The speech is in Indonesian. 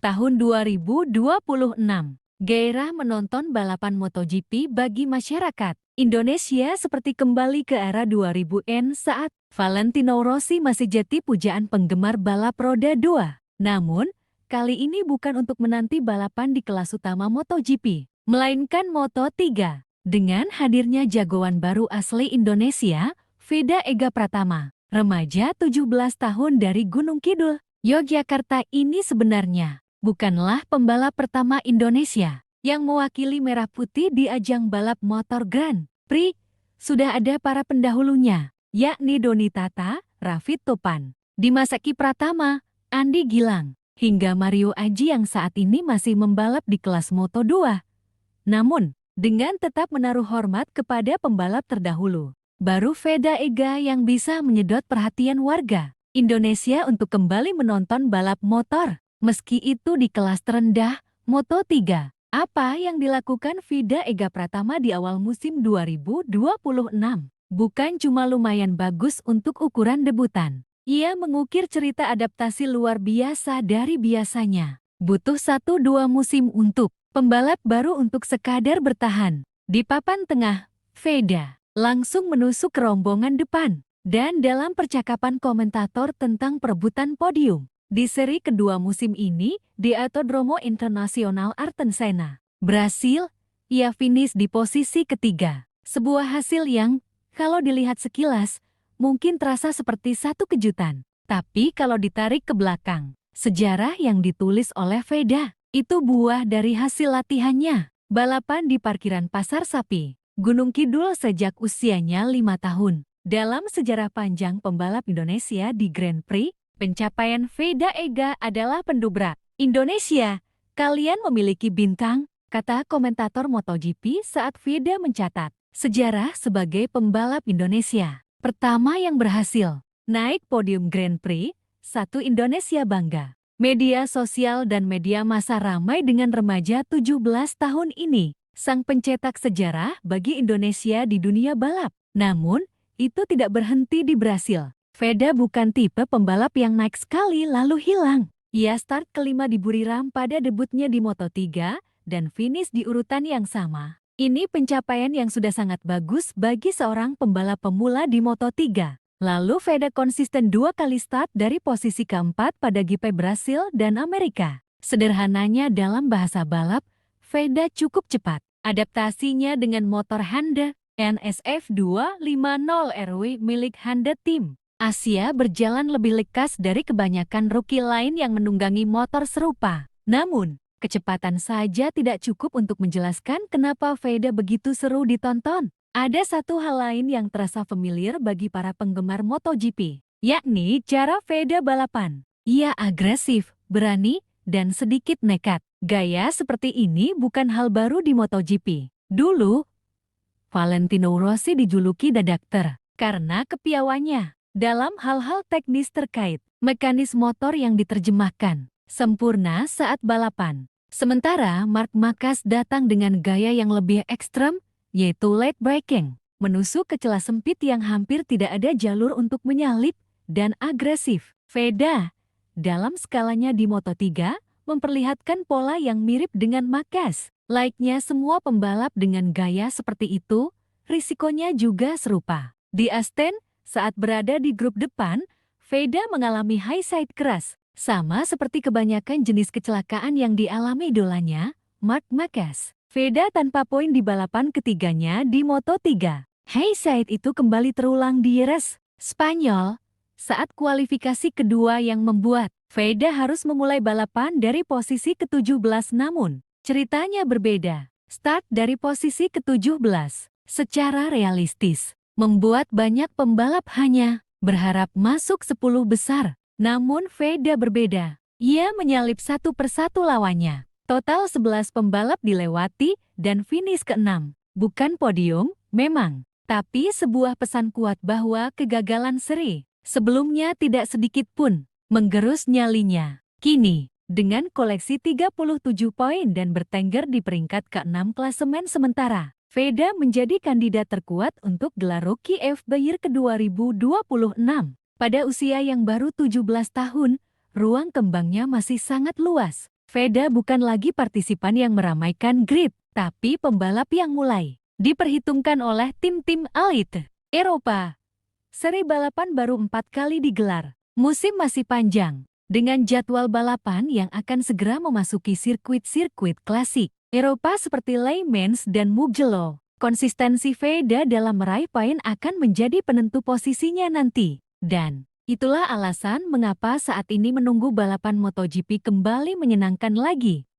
Tahun 2026, gairah menonton balapan MotoGP bagi masyarakat Indonesia seperti kembali ke era 2000-an saat Valentino Rossi masih jadi pujaan penggemar balap roda 2. Namun, kali ini bukan untuk menanti balapan di kelas utama MotoGP, melainkan Moto3. Dengan hadirnya jagoan baru asli Indonesia, Veda Ega Pratama, remaja 17 tahun dari Gunung Kidul, Yogyakarta ini sebenarnya bukanlah pembalap pertama Indonesia yang mewakili merah putih di ajang balap motor Grand Prix. Sudah ada para pendahulunya, yakni Doni Tata, Rafid Topan, Dimas Eki Pratama, Andi Gilang, hingga Mario Aji yang saat ini masih membalap di kelas Moto2. Namun, dengan tetap menaruh hormat kepada pembalap terdahulu, baru Veda Ega yang bisa menyedot perhatian warga Indonesia untuk kembali menonton balap motor. Meski itu di kelas terendah, Moto3, apa yang dilakukan Veda Ega Pratama di awal musim 2026 bukan cuma lumayan bagus untuk ukuran debutan. Ia mengukir cerita adaptasi luar biasa dari biasanya. Butuh 1-2 musim untuk pembalap baru untuk sekadar bertahan. Di papan tengah, Veda langsung menusuk rombongan depan. Dan dalam percakapan komentator tentang perebutan podium di seri kedua musim ini di Autodromo Internacional Ayrton Senna, Brasil, ia finish di posisi ketiga. Sebuah hasil yang, kalau dilihat sekilas, mungkin terasa seperti satu kejutan. Tapi kalau ditarik ke belakang, sejarah yang ditulis oleh Veda, itu buah dari hasil latihannya. Balapan di parkiran Pasar Sapi, Gunung Kidul sejak usianya 5 tahun. Dalam sejarah panjang pembalap Indonesia di Grand Prix, pencapaian Veda Ega adalah pendobrak. Indonesia, kalian memiliki bintang, kata komentator MotoGP saat Veda mencatat sejarah sebagai pembalap Indonesia pertama yang berhasil naik podium Grand Prix. Satu Indonesia bangga. Media sosial dan media massa ramai dengan remaja 17 tahun ini, sang pencetak sejarah bagi Indonesia di dunia balap. Namun, itu tidak berhenti di Brasil. Veda bukan tipe pembalap yang naik sekali lalu hilang. Ia start kelima di Buriram pada debutnya di Moto3 dan finish di urutan yang sama. Ini pencapaian yang sudah sangat bagus bagi seorang pembalap pemula di Moto3. Lalu Veda konsisten 2 kali start dari posisi keempat pada GP Brasil dan Amerika. Sederhananya dalam bahasa balap, Veda cukup cepat. Adaptasinya dengan motor Honda NSF 250RW milik Honda Team Asia berjalan lebih lekas dari kebanyakan rookie lain yang menunggangi motor serupa. Namun, kecepatan saja tidak cukup untuk menjelaskan kenapa Veda begitu seru ditonton. Ada satu hal lain yang terasa familiar bagi para penggemar MotoGP, yakni cara Veda balapan. Ia agresif, berani, dan sedikit nekat. Gaya seperti ini bukan hal baru di MotoGP. Dulu, Valentino Rossi dijuluki The Doctor karena kepiawaiannya dalam hal-hal teknis terkait mekanisme motor yang diterjemahkan sempurna saat balapan. Sementara Marc Marquez datang dengan gaya yang lebih ekstrem, yaitu late braking, menusuk ke celah sempit yang hampir tidak ada jalur untuk menyalip, dan agresif. Veda, dalam skalanya di Moto3, memperlihatkan pola yang mirip dengan Marquez. Layaknya semua pembalap dengan gaya seperti itu, risikonya juga serupa. Di Asten, saat berada di grup depan, Veda mengalami high side keras, sama seperti kebanyakan jenis kecelakaan yang dialami idolanya, Marc Marquez. Veda tanpa poin di balapan ketiganya di Moto3. High side itu kembali terulang di Jerez, Spanyol, saat kualifikasi kedua yang membuat Veda harus memulai balapan dari posisi ke-17 namun, ceritanya berbeda. Start dari posisi ke-17 secara realistis membuat banyak pembalap hanya berharap masuk 10 besar. Namun Veda berbeda. Ia menyalip satu persatu lawannya. Total 11 pembalap dilewati dan finish ke-6. Bukan podium, memang. Tapi sebuah pesan kuat bahwa kegagalan seri sebelumnya tidak sedikit pun menggerus nyalinya. Kini, dengan koleksi 37 poin dan bertengger di peringkat ke-6 klasemen sementara, Veda menjadi kandidat terkuat untuk gelar Rookie of the Year ke-2026. Pada usia yang baru 17 tahun, ruang kembangnya masih sangat luas. Veda bukan lagi partisipan yang meramaikan grid, tapi pembalap yang mulai diperhitungkan oleh tim-tim elit Eropa. Seri balapan baru 4 kali digelar. Musim masih panjang, dengan jadwal balapan yang akan segera memasuki sirkuit-sirkuit klasik Eropa seperti Le Mans dan Mugello. Konsistensi Veda dalam meraih poin akan menjadi penentu posisinya nanti. Dan itulah alasan mengapa saat ini menunggu balapan MotoGP kembali menyenangkan lagi.